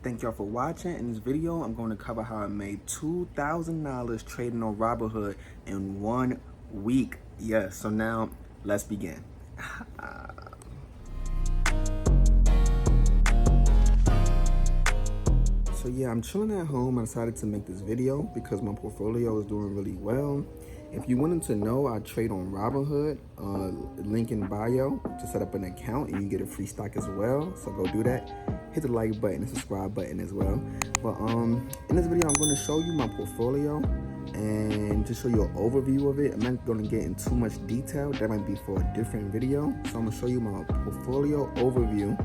Thank y'all for watching. In this video, I'm going to cover how I made $2,000 trading on Robinhood in 1 week. Yes, so now let's begin. So yeah, I'm chilling at home. I decided to make this video because my portfolio is doing really well. If you wanted to know, I trade on Robinhood, link in bio to set up an account and you get a free stock as well. So go do that. Hit the like button and subscribe button as well. But in this video, I'm going to show you my portfolio and to show you an overview of it. I'm not going to get into too much detail. That might be for a different video. So I'm going to show you my portfolio overview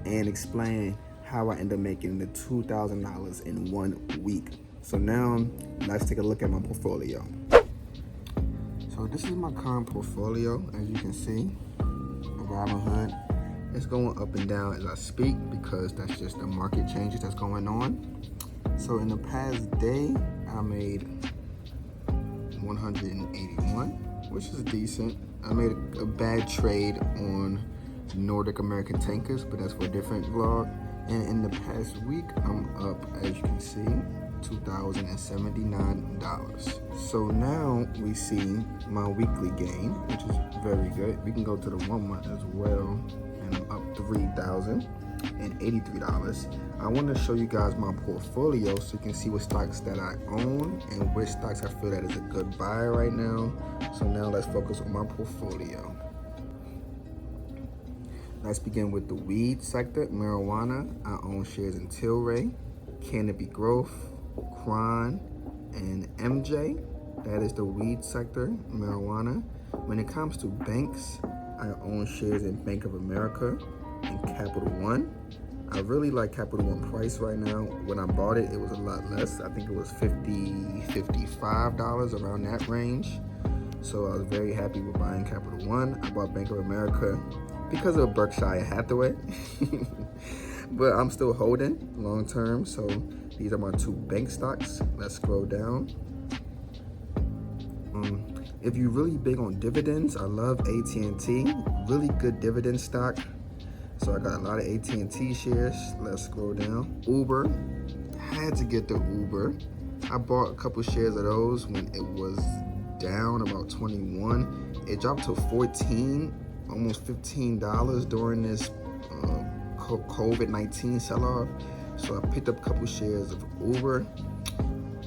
and explain how I end up making the $2,000 in 1 week. So now let's take a look at my portfolio. So this is my current portfolio, as you can see, Robinhood. It's going up and down as I speak because that's just the market changes that's going on. So in the past day, I made 181, which is decent. I made a bad trade on Nordic American tankers, but that's for a different vlog. And in the past week, I'm up, as you can see, $2,079. So now we see my weekly gain, which is very good. We can go to the 1 month as well, and I'm up $3,083. I want to show you guys my portfolio so you can see what stocks that I own and which stocks I feel that is a good buy right now. So now let's focus on my portfolio. Let's begin with the weed sector, marijuana. I own shares in Tilray, Canopy Growth, Kron, and MJ. That is the weed sector, marijuana. When it comes to banks, I own shares in Bank of America and Capital One. I really like Capital One price right now. When I bought it, it was a lot less. I think it was $50, $55, around that range. So I was very happy with buying Capital One. I bought Bank of America because of Berkshire Hathaway. But I'm still holding long term. So these are my 2 bank stocks. Let's scroll down. If you're really big on dividends, I love AT&T. Really good dividend stock. So I got a lot of AT&T shares. Let's scroll down. Uber. Had to get the Uber. I bought a couple shares of those when it was down about 21. It dropped to 14, almost $15 during this COVID-19 sell-off. So I picked up a couple shares of Uber.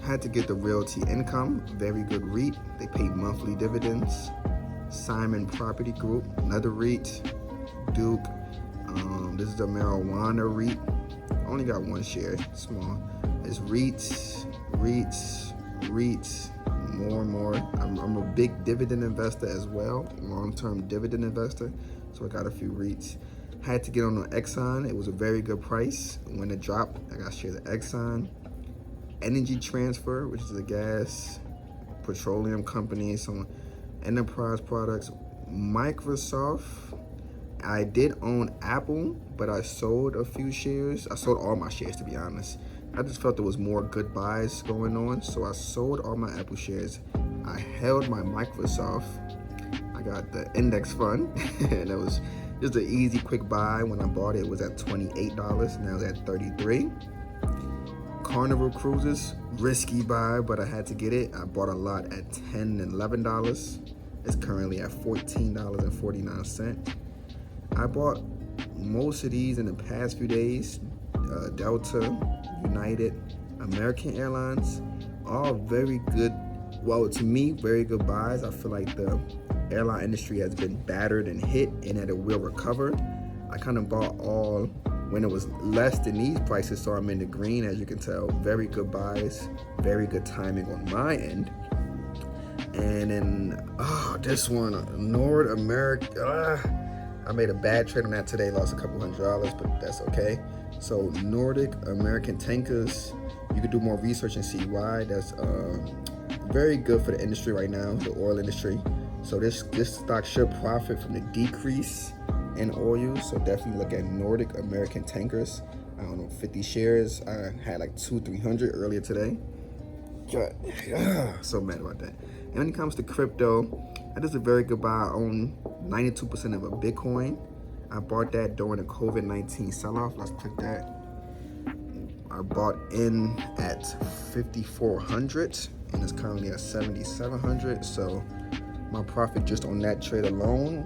Had to get the Realty Income, very good REIT. They pay monthly dividends. Simon Property Group, another REIT. Duke. This is a marijuana REIT. Only got 1 share, small. It's REITs, more and more. I'm a big dividend investor as well, long-term dividend investor. So I got a few REITs. Had to get on the Exxon. It was a very good price. When it dropped, I got shares of Exxon. Energy Transfer, which is a gas, petroleum company, some enterprise products. Microsoft. I did own Apple, but I sold a few shares. I sold all my shares, to be honest. I just felt there was more good buys going on, so I sold all my Apple shares. I held my Microsoft. I got the index fund, and it was just an easy, quick buy. When I bought it, it was at $28. Now it's at $33. Carnival Cruises, risky buy, but I had to get it. I bought a lot at $10 and $11. It's currently at $14.49. I bought most of these in the past few days. Delta, United, American Airlines, all very good, well, to me, very good buys. I feel like the airline industry has been battered and hit and that it will recover. I kind of bought all when it was less than these prices, so I'm in the green, as you can tell. Very good buys, very good timing on my end. And then, this one, Nord America. I made a bad trade on that today, lost a couple $100, but that's okay. So Nordic American tankers, you could do more research and see why. That's very good for the industry right now, the oil industry. So this stock should profit from the decrease in oil. So definitely look at Nordic American tankers. I don't know, 50 shares. I had like 200-300 earlier today. God, so mad about that. And when it comes to crypto, that is a very good buy. I own 92% of a Bitcoin. I bought that during the COVID-19 sell-off. Let's click that. I bought in at 5,400 and it's currently at 7,700. So my profit just on that trade alone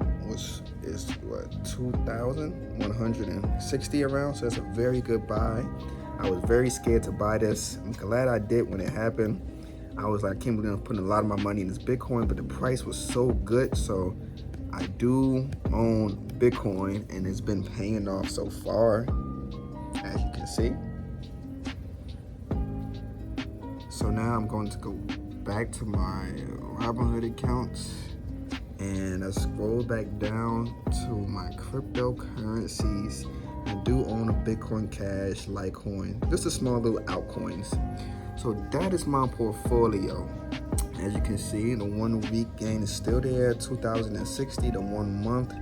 is what, 2,160 around. So that's a very good buy. I was very scared to buy this. I'm glad I did when it happened. I was like, I can't believe I'm putting a lot of my money in this Bitcoin, but the price was so good. So I do own Bitcoin and it's been paying off so far, as you can see. So now I'm going to go back to my Robinhood accounts and I scroll back down to my cryptocurrencies. I do own a Bitcoin Cash, Litecoin, just a small little altcoins. So that is my portfolio. As you can see, the 1 week gain is still there, 2,060. The 1 month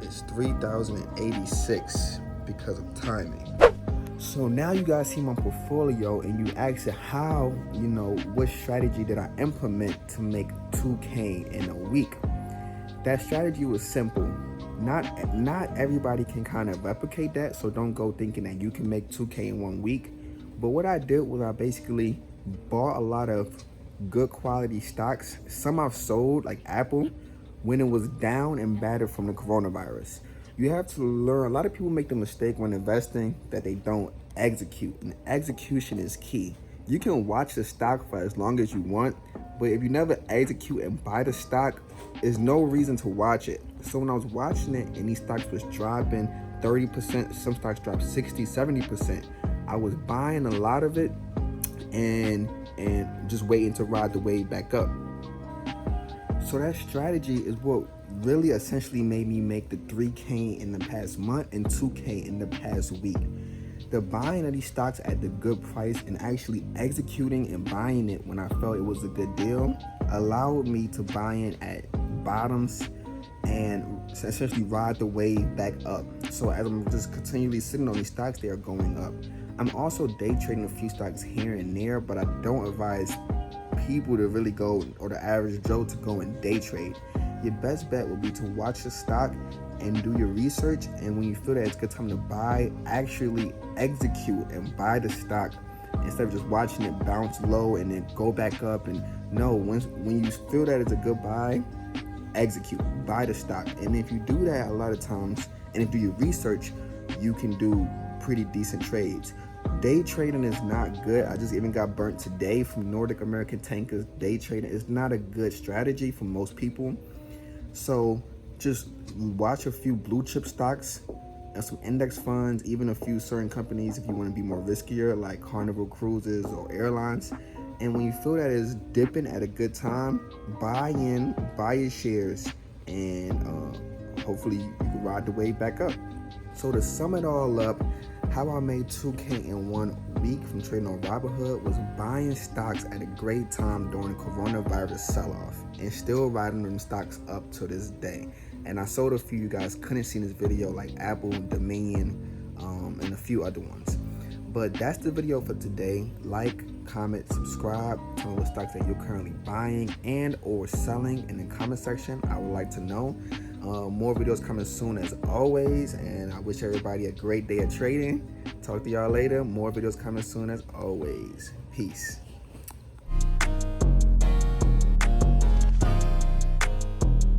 is 3,086 because of timing. So now you guys see my portfolio and you ask how, what strategy did I implement to make 2K in a week? That strategy was simple. Not everybody can kind of replicate that, so don't go thinking that you can make 2K in 1 week. But what I did was I basically bought a lot of good quality stocks. Some I've sold, like Apple, when it was down and battered from the coronavirus. You have to learn. A lot of people make the mistake when investing that they don't execute, and execution is key. You can watch the stock for as long as you want, but if you never execute and buy the stock, there's no reason to watch it. So when I was watching it and these stocks was dropping 30%, some stocks dropped 60, 70%, I was buying a lot of it and just waiting to ride the wave back up. So that strategy is what really essentially made me make the 3K in the past month and 2K in the past week. The buying of these stocks at the good price and actually executing and buying it when I felt it was a good deal allowed me to buy in at bottoms and essentially ride the wave back up. So as I'm just continually sitting on these stocks, they are going up. I'm also day trading a few stocks here and there, but I don't advise people to really go, or the average Joe to go and day trade. Your best bet would be to watch the stock and do your research, and when you feel that it's a good time to buy, actually execute and buy the stock instead of just watching it bounce low and then go back up. And no, when you feel that it's a good buy, execute, buy the stock. And if you do that a lot of times, and if you do your research, you can do pretty decent trades. Day trading is not good. I just even got burnt today from Nordic American Tankers. Day trading is not a good strategy for most people. So just watch a few blue chip stocks and some index funds, even a few certain companies if you want to be more riskier, like Carnival Cruises or airlines. And when you feel that it's dipping at a good time, buy in, buy your shares, and hopefully you can ride the wave back up. So to sum it all up, how I made 2K in 1 week from trading on Robinhood was buying stocks at a great time during the coronavirus sell-off and still riding them stocks up to this day. And I sold a few you guys couldn't see in this video, like Apple, Dominion, and a few other ones. But that's the video for today. Like, comment, subscribe, tell me what stocks that you're currently buying and or selling in the comment section. I would like to know. More videos coming soon as always, and I wish everybody a great day of trading. Talk to y'all later. More videos coming soon as always. Peace.